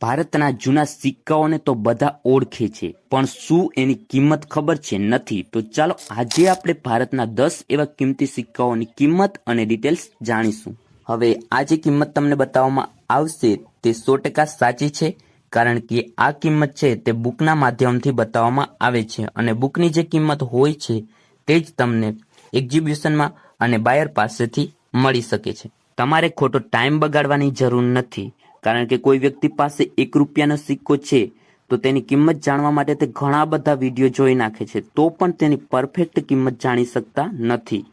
ભારતના જૂના સિક્કાઓને તો બધા ઓળખે છે, પણ શું એની કિંમત ખબર છે? નથી. તો ચાલો આજે આપણે ભારતના 10 એવા કિંમતી સિક્કાઓની કિંમત અને ડિટેલ્સ જાણીશું. હવે આ જે કિંમત તમને બતાવવામાં આવશે તે 100% સાચી છે, કારણ કે આ કિંમત છે તે બુકના માધ્યમથી બતાવવામાં આવે છે અને બુકની જે કિંમત હોય છે તે જ તમને એક્ઝિબિશનમાં અને બાયર પાસેથી મળી શકે છે. તમારે ખોટો ટાઈમ બગાડવાની જરૂર નથી, કારણ કે કોઈ વ્યક્તિ પાસે 1 રૂપિયાનો સિક્કો છે તો તેની કિંમત જાણવા માટે તે ઘણા બધા વિડીયો જોઈ નાખે છે, તો પણ તેની પરફેક્ટ કિંમત જાણી શકતા નથી.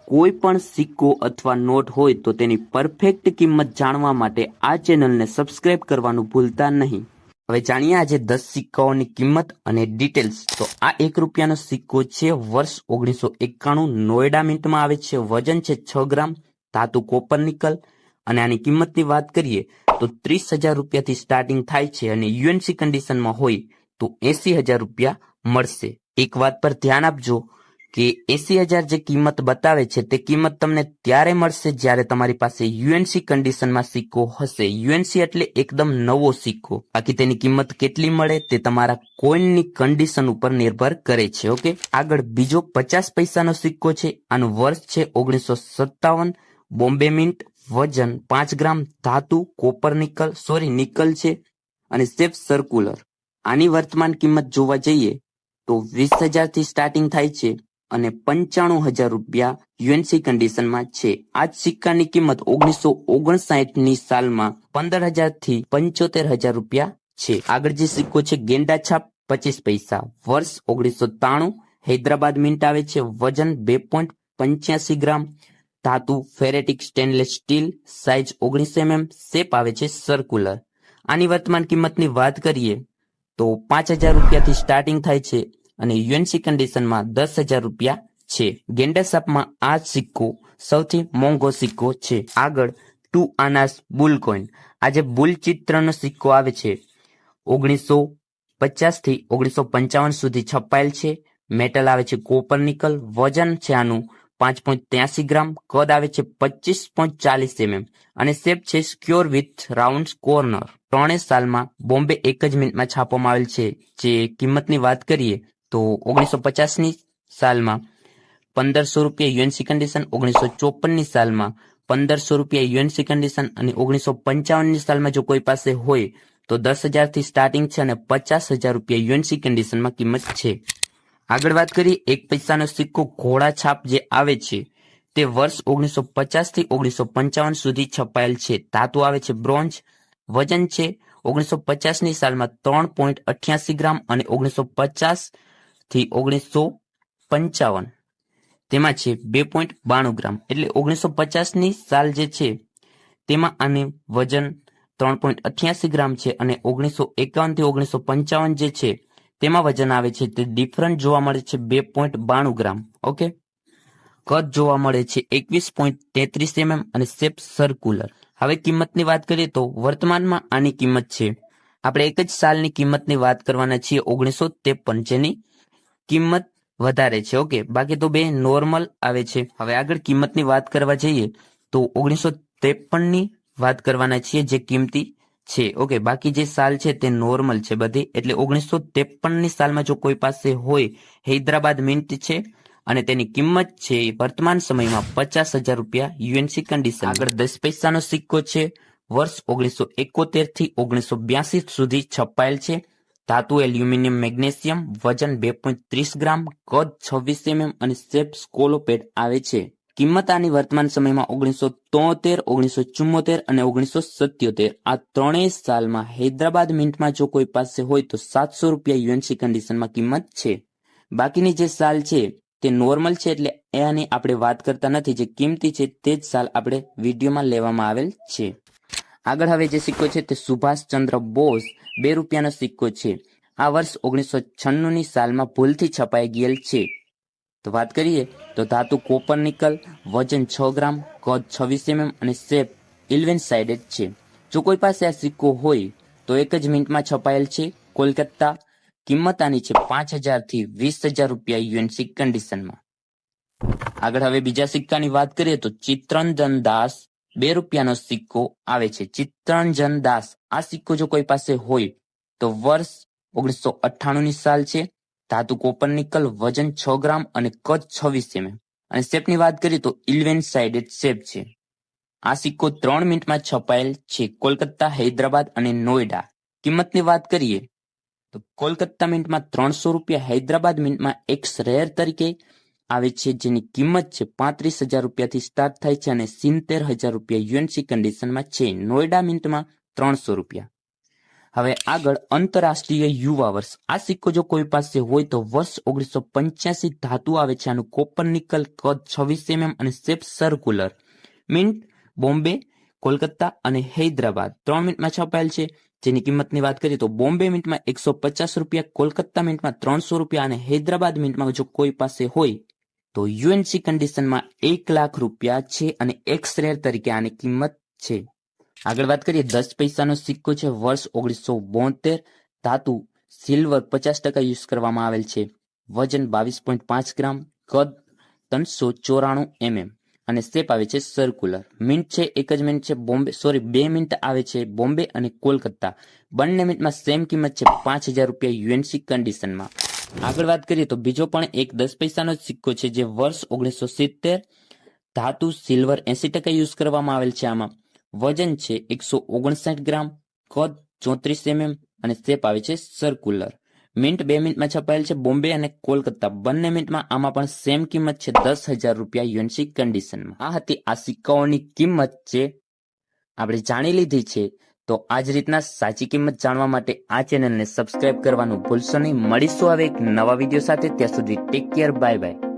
કોઈ પણ સિક્કો અથવા નોટ હોય તો તેની પરફેક્ટ કિંમત જાણવા માટે આ ચેનલને સબસ્ક્રાઇબ કરવાનું ભૂલતા નહીં. હવે જાણીએ આજે 10 સિક્કાઓની કિંમત અને ડિટેલ્સ. તો આ 1 રૂપિયાનો સિક્કો છે, વર્ષ 1991, નોએડા મિન્ટમાં આવે છે, વજન છે 6 ગ્રામ, ધાતુ કોપર નિકલ, અને આની કિંમતની વાત કરીએ તો 30,000 રૂપિયાથી સ્ટાર્ટિંગ થાય છે અને યુએનસી કન્ડિશનમાં હોય તો 80,000 રૂપિયા મળશે. એક વાત પર ધ્યાન આપજો કે 80,000 જે કિંમત બતાવે છે તે કિંમત તમને ત્યારે મળશે જ્યારે તમારી પાસે યુએનસી કન્ડિશનમાં સિક્કો હશે. યુએનસી એટલે એકદમ નવો સિક્કો. બાકી તેની કિંમત કેટલી મળે તે તમારા કોઈનની કન્ડિશન ઉપર નિર્ભર કરે છે. ઓકે, આગળ બીજો 50 પૈસાનો સિક્કો છે. આનું વર્ષ છે 1957, બોમ્બે મિન્ટ, વજન 5 ગ્રામ, ધાતુ કોપર નિકલ છે અને શેપ સર્ક્યુલર. આની વર્તમાન કિંમત જોવા જઈએ તો 20,000 થી સ્ટાર્ટિંગ થાય છે અને 95,000 રૂપિયા યુએનસી કન્ડિશનમાં છે. આ જ સિક્કાની કિંમત 1959ની સાલમાં 15,000 થી 75,000 રૂપિયા છે. આગળ જે સિક્કો છે ગેંડા છાપ 25 પૈસા, વર્ષ 1993, હૈદરાબાદ મિન્ટ આવે છે, વજન 2.85 ગ્રામ, ધાતુ ferritic stainless steel, size 19 mm, shape આવે છે સર્ક્યુલર. આની વર્તમાન કિંમતની વાત કરીએ તો 5,000 રૂપિયાથી સ્ટાર્ટિંગ થાય છે અને યુએનસી કન્ડિશનમાં 10,000 રૂપિયા છે. ગેંડા છાપમાં આ સિક્કો સૌથી મોંઘો સિક્કો છે. આગળ 2 આનાસ બુલ કોઈન. આ જે બુલ ચિત્રનો સિક્કો આવે છે 1950 થી 1955 સુધી છપાયેલ છે. મેટલ આવે છે કોપર નિકલ, વજન છે આનું 5.83 ગ્રામ, કદ આવે છે 25.40 mm અને શેપ છે સ્ક્યોર વિથ રાઉન્ડ કોર્નર. 3 સાલમાં બોમ્બે એક જ મિનિટમાં છાપવામાં આવેલ છે. જે કિંમતની વાત કરીએ તો 1950ની સાલમાં 1,500 રૂપિયા યુએનસી કન્ડિશન, 1954ની સાલમાં 1,500 રૂપિયા યુએનસી કન્ડિશન અને 1955ની સાલમાં જો કોઈ પાસે હોય તો 10,000 થી સ્ટાર્ટિંગ છે અને 50,000 રૂપિયા યુએનસી કન્ડિશનમાં કિંમત છે. આગળ વાત કરીએ 1 પૈસાનો સિક્કો ઘોડા છાપ જે આવે છે તે વર્ષ 1950 થી 1955 સુધી છપાયેલ છે. ધાતુ આવે છે બ્રોન્ઝ, વજન છે 1950ની સાલમાં 3.88 ગ્રામ અને 1950 થી 1955 તેમાં છે 2.92 ગ્રામ. એટલે 1950ની સાલ જે છે તેમાં આને વજન 3.88 ગ્રામ છે અને 1951 થી 1955 જે છે તેમાં વજન આવે છે તે ડિફરન્ટ જોવા મળે છે 2.92 ગ્રામ. ઓકે, કદ જોવા મળે છે 21.33 mm અને શેપ સર્ક્યુલર. હવે કિંમતની વાત કરીએ તો વર્તમાનમાં આની કિંમત છે, આપણે એક જ સાલની કિંમતની વાત કરવાના છીએ 1953, જેની કિંમત વધારે છે. ઓકે, બાકી તો બે નોર્મલ આવે છે. હવે આગળ કિંમતની વાત કરવા જઈએ તો 1953ની વાત કરવાના છીએ જે કિંમતી છે. ઓકે, બાકી જે સાલ છે તે નોર્મલ છે બધી. એટલે 1953ની સાલમાં જો કોઈ પાસે હોય, હૈદરાબાદ મિન્ટ છે અને તેની કિંમત છે વર્તમાન સમયમાં 50,000 રૂપિયા યુએનસી કન્ડિશન. આગળ 10 પૈસાનો સિક્કો છે, વર્ષ 1971 થી 1982 સુધી છપાયેલ છે. ધાતુ એલ્યુમિનિયમ મેગ્નેશિયમ, વજન 2.30 ગ્રામ, કદ 26 mm અને શેપ સ્કોલોપેડ આવે છે. કિંમત આની વર્તમાન સમયમાં 1973, 1974 અને 1977 આ ત્રણેય સાલમાં હૈદરાબાદ મિન્ટમાં જો કોઈ પાસે હોય તો 700 રૂપિયા યુએનસી કન્ડિશનમાં કિંમત છે. બાકીની જે સાલ છે તે નોર્મલ છે, એટલે એની આપણે વાત કરતા નથી. જે કિંમતી છે તે જ સાલ આપણે વિડીયોમાં લેવામાં આવેલ છે. આગળ હવે જે સિક્કો છે તે સુભાષચંદ્ર બોઝ 2 રૂપિયાનો સિક્કો છે. આ વર્ષ 1996ની સાલમાં ભૂલથી છપાઈ ગયેલ છે. તો વાત કરીએ તો ધાતુ કોપર નિકલ, વજન 6 ગ્રામ, કદ 26 mm અને શેપ 11 સાઇડેડ છે. જો કોઈ પાસે આ સિક્કો હોય તો એક જ મિનિટમાં છપાયેલ છે, કોલકાતા. કિંમત આની છે 5,000 થી 20,000 રૂપિયા યુએનસી કન્ડિશનમાં. આગળ હવે બીજા સિક્કાની વાત કરીએ તો ચિત્તરંજન દાસ 2 રૂપિયાનો સિક્કો આવે છે. ચિત્તરંજન દાસ આ સિક્કો જો કોઈ પાસે હોય તો વર્ષ 1998ની સાલ છે, ધાતુ કોપર નિકલ, વજન 6 ગ્રામ અને કદ 26 mm અને શેપની વાત કરીએ તો 11 સાઇડેડ શેપ છે. આ સિક્કો 3 મિનિટમાં છપાયેલ છે કોલકાતા, હૈદરાબાદ અને નોઈડા. કિંમતની વાત કરીએ તો કોલકાતા મિન્ટમાં 300 રૂપિયા, હૈદરાબાદ મિન્ટમાં એક્સ રેર તરીકે આવે છે, જેની કિંમત છે 35,000 રૂપિયાથી સ્ટાર્ટ થાય છે અને 70,000 રૂપિયા યુએનસી કન્ડિશનમાં છે. નોઈડા મિન્ટમાં 300 રૂપિયા. હવે આગળ આંતરરાષ્ટ્રીય યુવા વર્ષ. આ સિક્કો જો કોઈ પાસે હોય તો વર્ષ 1985 ધાતુ આવે છે. આનું કોપર નિકલ, કદ 26 mm અને shape circular. Mint Bombay, Kolkata અને હૈદરાબાદ 3 મિનિટમાં છપાયેલ છે, જેની કિંમતની વાત કરીએ તો બોમ્બે મિન્ટમાં 150 રૂપિયા, કોલકાતા મિન્ટમાં 300 રૂપિયા અને હૈદરાબાદ મિન્ટમાં જો કોઈ પાસે હોય તો યુએનસી કન્ડિશનમાં 1 લાખ રૂપિયા છે અને એક્સ રેર તરીકે આની કિંમત છે. આગળ વાત કરીએ 10 પૈસાનો સિક્કો છે, વર્ષ 1972, ધાતુ સિલ્વર 50% યુઝ કરવામાં આવેલ છે, વજન 22.5 ગ્રામ, કદ 394 mm અને શેપ આવે છે સર્ક્યુલર. મિન્ટ છે એક જ મિન્ટ છે બોમ્બે, 2 મિન્ટ આવે છે બોમ્બે અને કોલકાતા. બંને મિન્ટમાં સેમ કિંમત છે 5,000 રૂપિયા યુએનસી કન્ડિશનમાં. આગળ વાત કરીએ તો બીજો પણ એક 10 પૈસાનો સિક્કો છે, જે વર્ષ 1970, ધાતુ સિલ્વર 80% યુઝ કરવામાં આવેલ છે. આમાં વજન છે 159 ગ્રામ, કદ 34 mm અને શેપ આવે છે સર્ક્યુલર. મિન્ટ 2 મિનિટમાં છપાયેલ છે બોમ્બે અને કોલકાતા. બંને મિન્ટમાં આમાં પણ સેમ કિંમત છે 10,000 રૂપિયા યુએનસી કન્ડિશનમાં. આ હતી આ સિક્કાઓની કિંમત છે આપણે જાણી લીધી છે. તો આ જ રીતના સાચી કિંમત જાણવા માટે આ ચેનલને સબસ્ક્રાઇબ કરવાનું ભૂલશો નહીં. મળીશું હવે એક નવા વિડીયો સાથે. ત્યાં સુધી ટેક કેર, બાય બાય.